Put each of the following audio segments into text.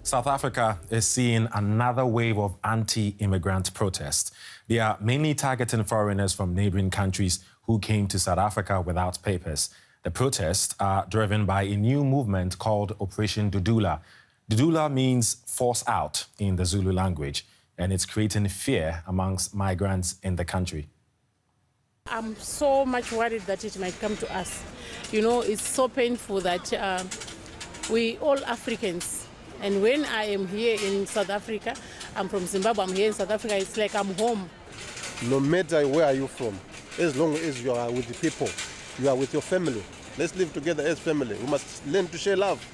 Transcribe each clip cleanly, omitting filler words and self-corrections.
South Africa is seeing another wave of anti-immigrant protests. They are mainly targeting foreigners from neighboring countries who came to South Africa without papers. The protests are driven by a new movement called Operation Dudula. Dudula means force out in the Zulu language, and it's creating fear amongst migrants in the country. I'm so much worried that it might come to us. You know, it's so painful that we all Africans. And when I am here in South Africa, I'm from Zimbabwe, I'm here in South Africa, it's like I'm home. No matter where are you from, as long as you are with the people, you are with your family. Let's live together as family. We must learn to share love.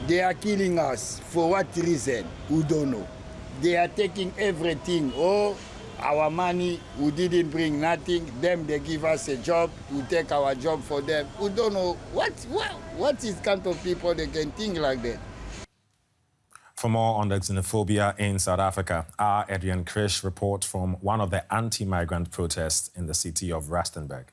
They are killing us. For what reason? We don't know. They are taking everything. Oh, our money, we didn't bring nothing. Them, they give us a job. We take our job for them. We don't know what is kind of people they can think like that. For more on the xenophobia in South Africa, our Adrian Krish reports from one of the anti-migrant protests in the city of Rustenburg.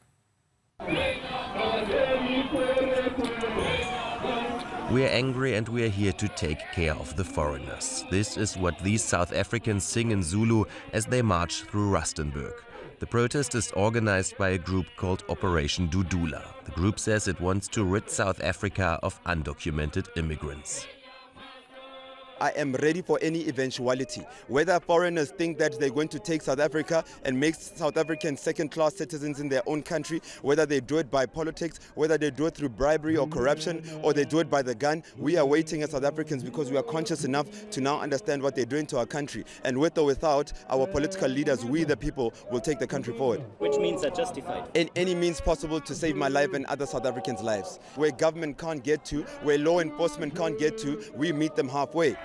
We're angry and we're here to take care of the foreigners. This is what these South Africans sing in Zulu as they march through Rustenburg. The protest is organized by a group called Operation Dudula. The group says it wants to rid South Africa of undocumented immigrants. I am ready for any eventuality. Whether foreigners think that they're going to take South Africa and make South Africans second-class citizens in their own country, whether they do it by politics, whether they do it through bribery or corruption, or they do it by the gun, we are waiting as South Africans because we are conscious enough to now understand what they're doing to our country. And with or without our political leaders, we the people will take the country forward. Which means are justified? In any means possible to save my life and other South Africans' lives. Where government can't get to, where law enforcement can't get to, we meet them halfway.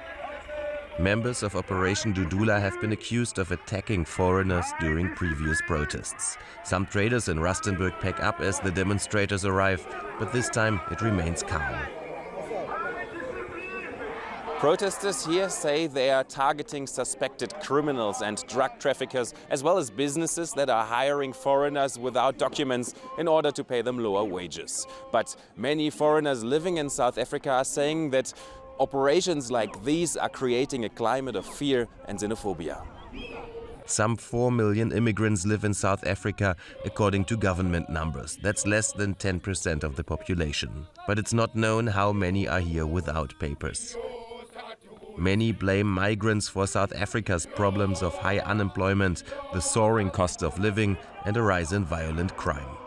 Members of Operation Dudula have been accused of attacking foreigners during previous protests. Some traders in Rustenburg pack up as the demonstrators arrive, but this time it remains calm. Protesters here say they are targeting suspected criminals and drug traffickers, as well as businesses that are hiring foreigners without documents in order to pay them lower wages. But many foreigners living in South Africa are saying that operations like these are creating a climate of fear and xenophobia. Some 4 million immigrants live in South Africa, according to government numbers. That's less than 10% of the population. But it's not known how many are here without papers. Many blame migrants for South Africa's problems of high unemployment, the soaring cost of living, and a rise in violent crime.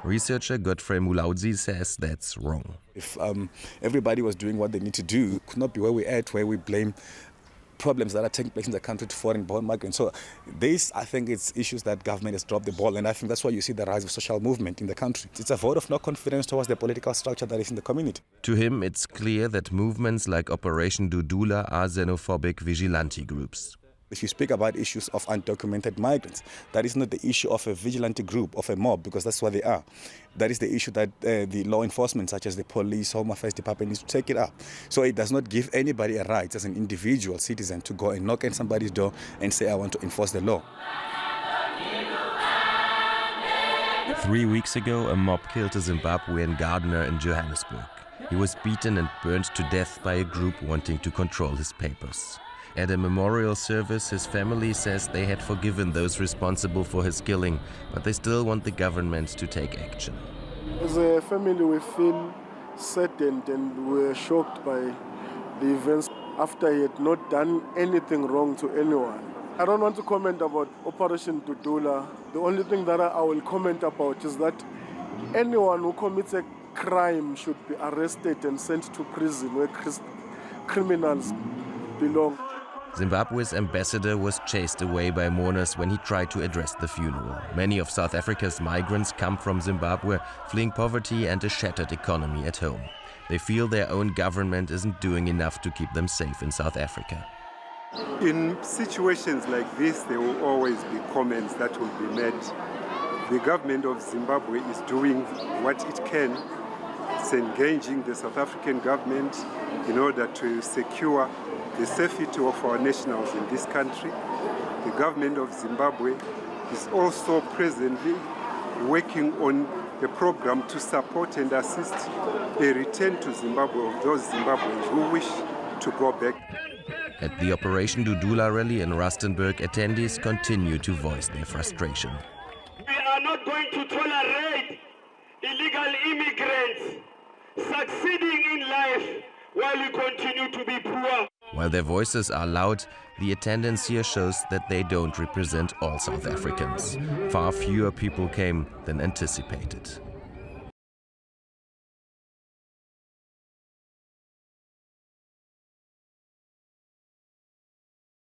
Researcher Godfrey Mulaudzi says that's wrong. If everybody was doing what they need to do, it could not be where we're at, where we blame problems that are taking place in the country to foreign-born migrants. So this, I think, it's issues that government has dropped the ball, and I think that's why you see the rise of social movement in the country. It's a vote of no confidence towards the political structure that is in the community. To him, it's clear that movements like Operation Dudula are xenophobic vigilante groups. If you speak about issues of undocumented migrants, that is not the issue of a vigilante group, of a mob, because that's what they are. That is the issue that the law enforcement, such as the police, Home Affairs Department, needs to take it up. So it does not give anybody a right as an individual citizen to go and knock on somebody's door and say, I want to enforce the law. 3 weeks ago, a mob killed a Zimbabwean gardener in Johannesburg. He was beaten and burned to death by a group wanting to control his papers. At a memorial service, his family says they had forgiven those responsible for his killing, but they still want the government to take action. As a family, we feel saddened and we're shocked by the events after he had not done anything wrong to anyone. I don't want to comment about Operation Dudula. The only thing that I will comment about is that anyone who commits a crime should be arrested and sent to prison where criminals belong. Zimbabwe's ambassador was chased away by mourners when he tried to address the funeral. Many of South Africa's migrants come from Zimbabwe, fleeing poverty and a shattered economy at home. They feel their own government isn't doing enough to keep them safe in South Africa. In situations like this, there will always be comments that will be made. The government of Zimbabwe is doing what it can. It's engaging the South African government in order to secure the safety of our nationals in this country. The government of Zimbabwe is also presently working on a program to support and assist a return to Zimbabwe of those Zimbabweans who wish to go back. At the Operation Dudula rally in Rustenburg, attendees continue to voice their frustration. We are not going to tolerate illegal immigrants succeeding in life while we continue to be poor. While their voices are loud, the attendance here shows that they don't represent all South Africans. Far fewer people came than anticipated.